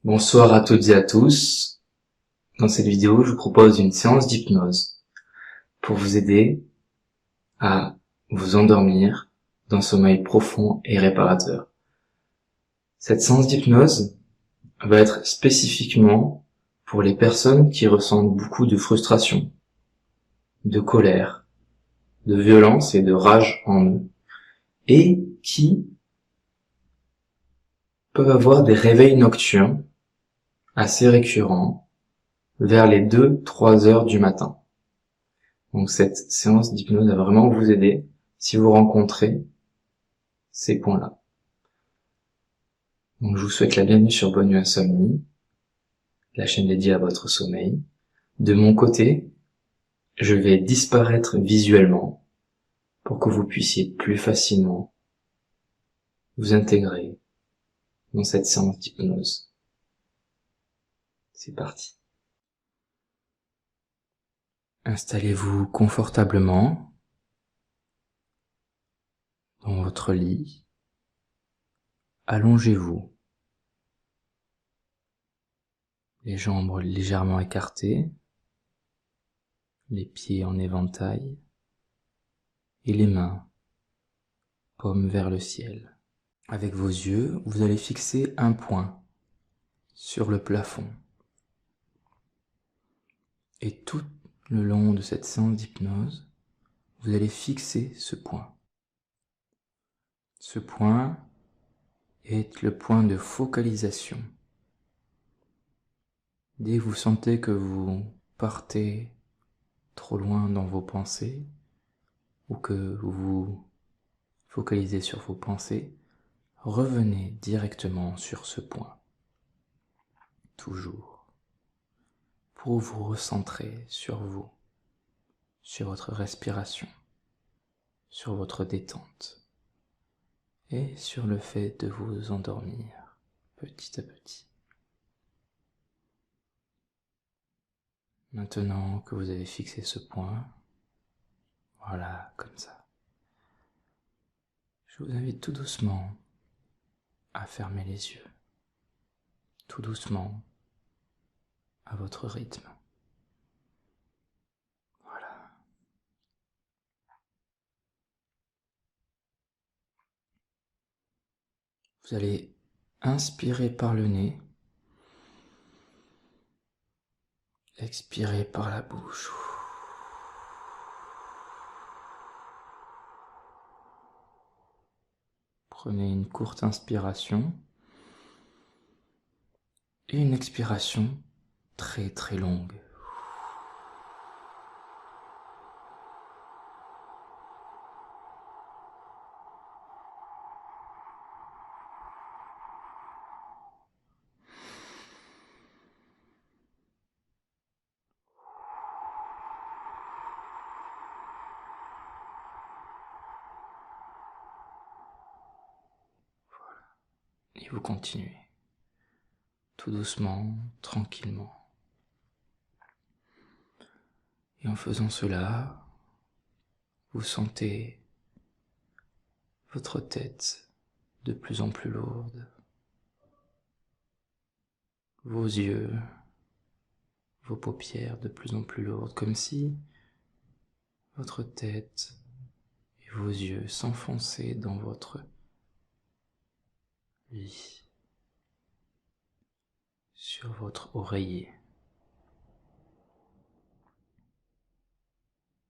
Bonsoir à toutes et à tous. Dans cette vidéo, je vous propose une séance d'hypnose pour vous aider à vous endormir d'un sommeil profond et réparateur. Cette séance d'hypnose va être spécifiquement pour les personnes qui ressentent beaucoup de frustration, de colère, de violence et de rage en eux, et qui peuvent avoir des réveils nocturnes assez récurrents vers les 2-3 heures du matin. Donc cette séance d'hypnose va vraiment vous aider si vous rencontrez ces points-là. Donc je vous souhaite la bienvenue sur Bonne Nuit Insomnie, la chaîne dédiée à votre sommeil. De mon côté, je vais disparaître visuellement pour que vous puissiez plus facilement vous intégrer dans cette séance d'hypnose. C'est parti. Installez-vous confortablement dans votre lit. Allongez-vous, les jambes légèrement écartées, les pieds en éventail et les mains paumes vers le ciel. Avec vos yeux, vous allez fixer un point sur le plafond. Et tout le long de cette séance d'hypnose, vous allez fixer ce point. Ce point est le point de focalisation. Dès que vous sentez que vous partez trop loin dans vos pensées, ou que vous vous focalisez sur vos pensées, revenez directement sur ce point. Toujours. Pour vous recentrer sur vous, sur votre respiration, sur votre détente et sur le fait de vous endormir petit à petit. Maintenant que vous avez fixé ce point, voilà, comme ça, je vous invite tout doucement à fermer les yeux, tout doucement, à votre rythme. Voilà. Vous allez inspirer par le nez, expirer par la bouche. Prenez une courte inspiration et une expiration très très longue. Et vous continuez, tout doucement, tranquillement. Et en faisant cela, vous sentez votre tête de plus en plus lourde, vos yeux, vos paupières de plus en plus lourdes, comme si votre tête et vos yeux s'enfonçaient dans votre lit, sur votre oreiller.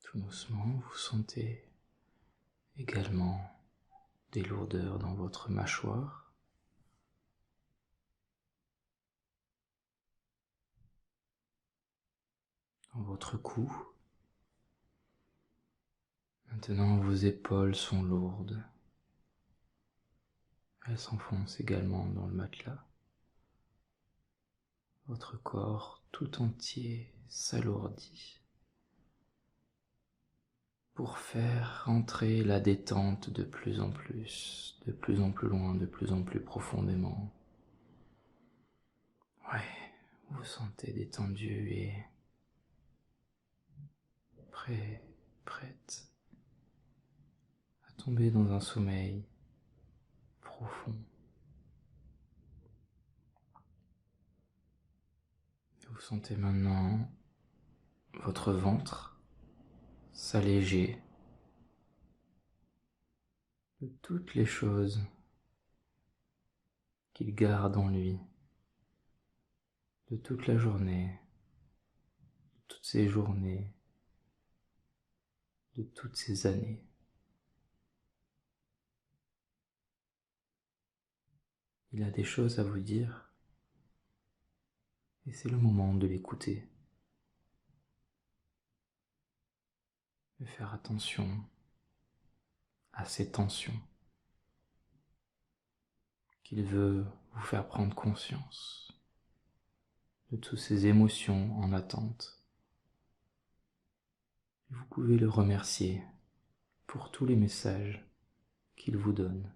Tout doucement, vous sentez également des lourdeurs dans votre mâchoire, dans votre cou. Maintenant, vos épaules sont lourdes. Elles s'enfoncent également dans le matelas. Votre corps tout entier s'alourdit pour faire rentrer la détente de plus en plus loin, de plus en plus profondément. Ouais, vous vous sentez détendu et prête à tomber dans un sommeil profond. Vous sentez maintenant votre ventre s'alléger de toutes les choses qu'il garde en lui, de toute la journée, de toutes ces journées, de toutes ces années. Il a des choses à vous dire et c'est le moment de l'écouter. De faire attention à ces tensions qu'il veut vous faire prendre conscience de toutes ces émotions en attente. Et vous pouvez le remercier pour tous les messages qu'il vous donne.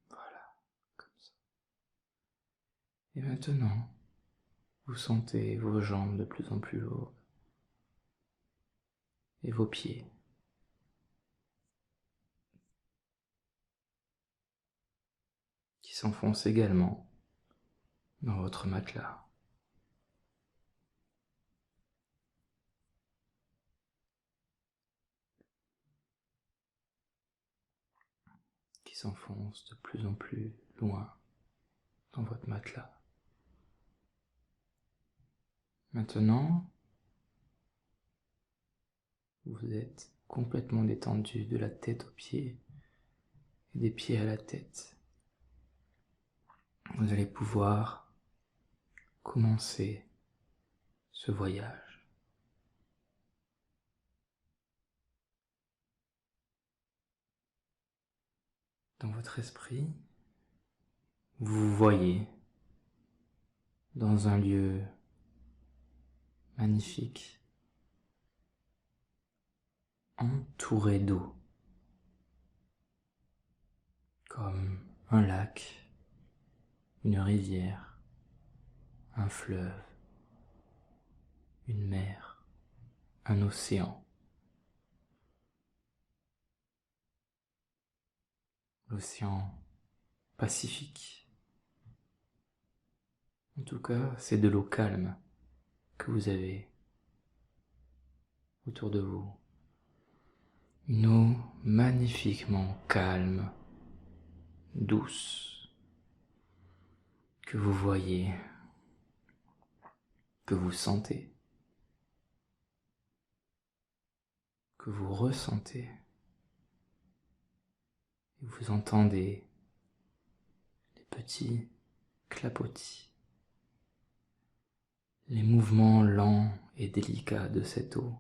Voilà, comme ça. Et maintenant, vous sentez vos jambes de plus en plus lourdes et vos pieds. Qui s'enfoncent également dans votre matelas. Qui s'enfoncent de plus en plus loin dans votre matelas. Maintenant, vous êtes complètement détendu de la tête aux pieds et des pieds à la tête. Vous allez pouvoir commencer ce voyage. Dans votre esprit, vous vous voyez dans un lieu magnifique, entouré d'eau, comme un lac, une rivière, un fleuve, une mer, un océan. L'océan Pacifique. En tout cas, c'est de l'eau calme que vous avez autour de vous. Une eau magnifiquement calme, douce, que vous voyez, que vous sentez, que vous ressentez. Et vous entendez les petits clapotis, les mouvements lents et délicats de cette eau.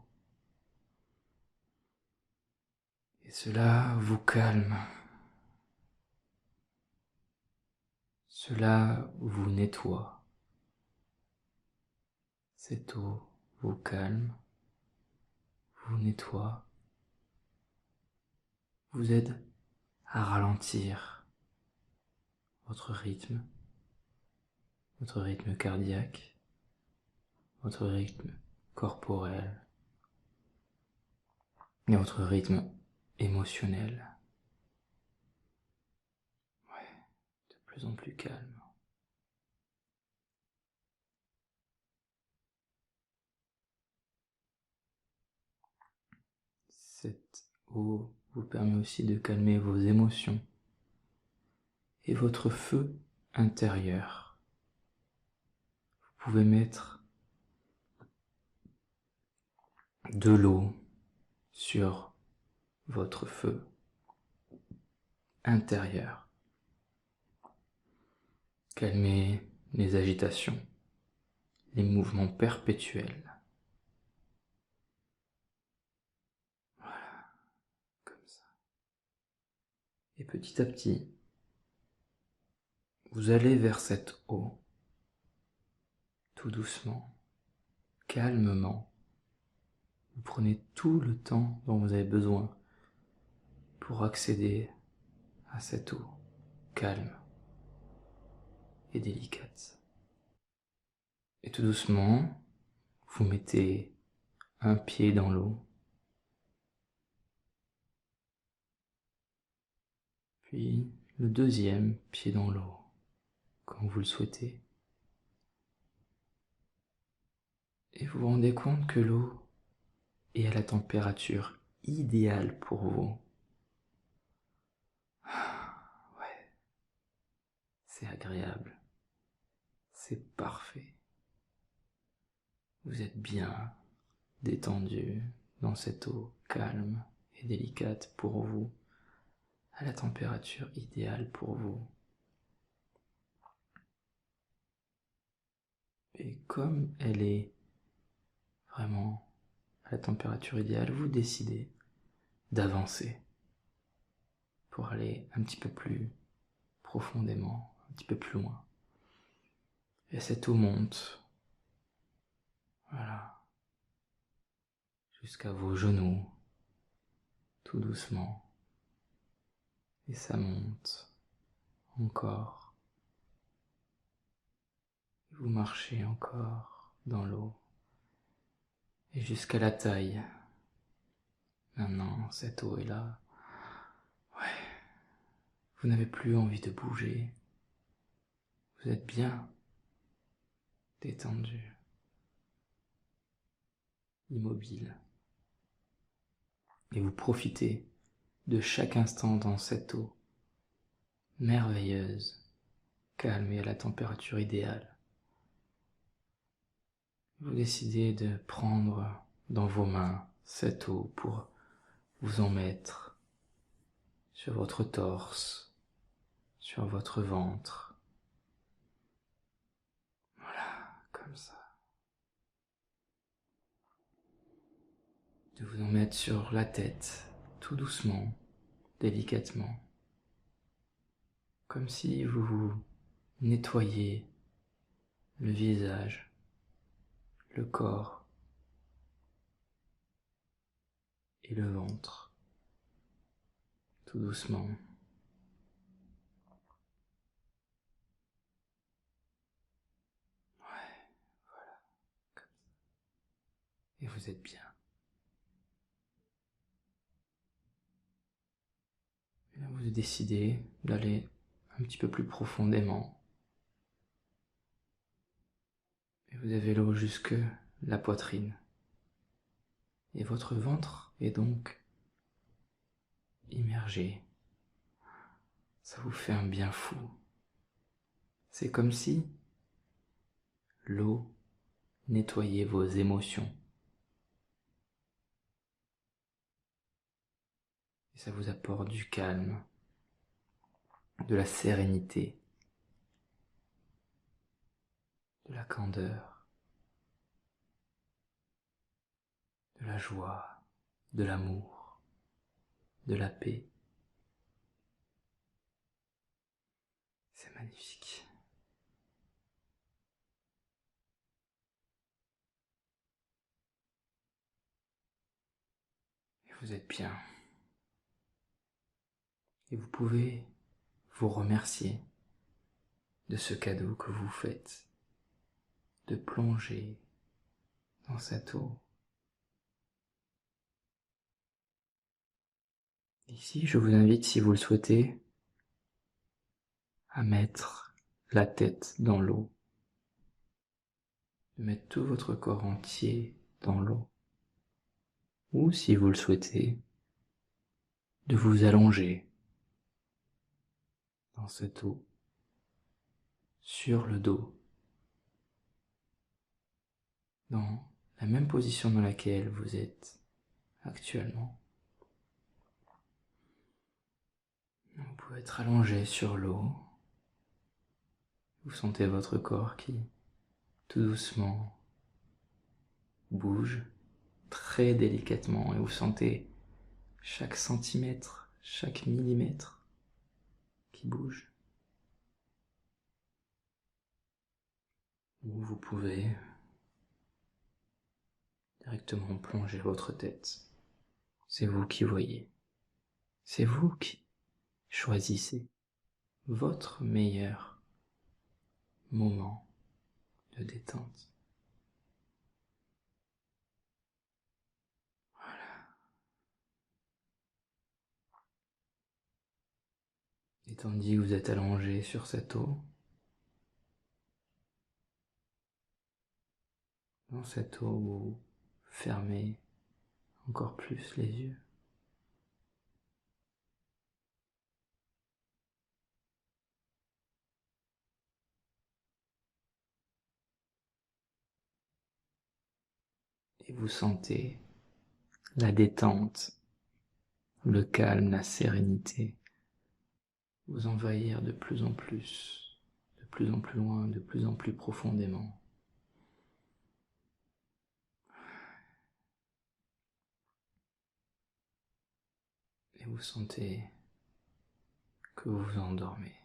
Et cela vous calme. Cela vous nettoie. Cette eau vous calme, vous nettoie, vous aide à ralentir votre rythme cardiaque, votre rythme corporel et votre rythme émotionnel. Ouais, de plus en plus calme. Cette eau vous permet aussi de calmer vos émotions et votre feu intérieur. Vous pouvez mettre de l'eau sur votre feu intérieur. Calmer les agitations, les mouvements perpétuels. Voilà, comme ça. Et petit à petit, vous allez vers cette eau, tout doucement, calmement. Vous prenez tout le temps dont vous avez besoin pour accéder à cette eau calme et délicate. Et tout doucement, vous mettez un pied dans l'eau, puis le deuxième pied dans l'eau, quand vous le souhaitez. Et vous vous rendez compte que l'eau est à la température idéale pour vous. Ouais, c'est agréable, c'est parfait. Vous êtes bien détendu dans cette eau calme et délicate pour vous, à la température idéale pour vous. Et comme elle est vraiment à la température idéale, vous décidez d'avancer pour aller un petit peu plus profondément, un petit peu plus loin. Et cette eau monte, voilà, jusqu'à vos genoux, tout doucement. Et ça monte encore. Vous marchez encore dans l'eau. Et jusqu'à la taille. Maintenant, cette eau est là. Ouais. Vous n'avez plus envie de bouger. Vous êtes bien détendu, immobile. Et vous profitez de chaque instant dans cette eau merveilleuse, calme et à la température idéale. Vous décidez de prendre dans vos mains cette eau pour vous en mettre sur votre torse, sur votre ventre. Voilà, comme ça. De vous en mettre sur la tête, tout doucement, délicatement. Comme si vous vous nettoyiez le visage, le corps et le ventre, tout doucement. Ouais, comme ça. Et vous êtes bien. Et là, vous décidez d'aller un petit peu plus profondément. Et vous avez l'eau jusque la poitrine. Et votre ventre est donc immergé. Ça vous fait un bien fou. C'est comme si l'eau nettoyait vos émotions. Et ça vous apporte du calme, de la sérénité, de la candeur, de la joie, de l'amour, de la paix. C'est magnifique. Et vous êtes bien. Et vous pouvez vous remercier de ce cadeau que vous faites, de plonger dans cette eau. Ici, je vous invite, si vous le souhaitez, à mettre la tête dans l'eau, de mettre tout votre corps entier dans l'eau, ou si vous le souhaitez, de vous allonger dans cette eau, sur le dos, dans la même position dans laquelle vous êtes actuellement. Vous pouvez être allongé sur l'eau. Vous sentez votre corps qui, tout doucement, bouge très délicatement et vous sentez chaque centimètre, chaque millimètre qui bouge. Ou vous pouvez directement plonger votre tête. C'est vous qui voyez. C'est vous qui choisissez votre meilleur moment de détente. Et tandis que vous êtes allongé sur cette eau, Dans cette eau, vous fermez encore plus les yeux. Et vous sentez la détente, le calme, la sérénité vous envahir de plus en plus loin, de plus en plus profondément. Et vous sentez que vous vous endormez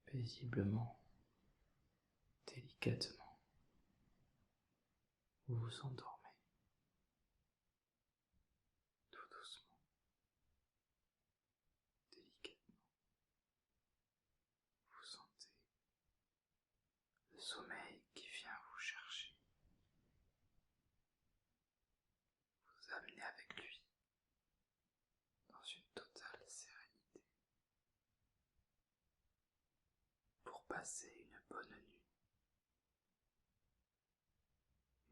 paisiblement, délicatement. Vous vous endormez tout doucement, délicatement. Vous sentez le sommeil qui vient vous chercher, vous amener avec lui dans une totale sérénité pour passer une bonne nuit.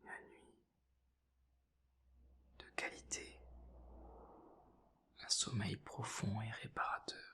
Une nuit de qualité, un sommeil profond et réparateur.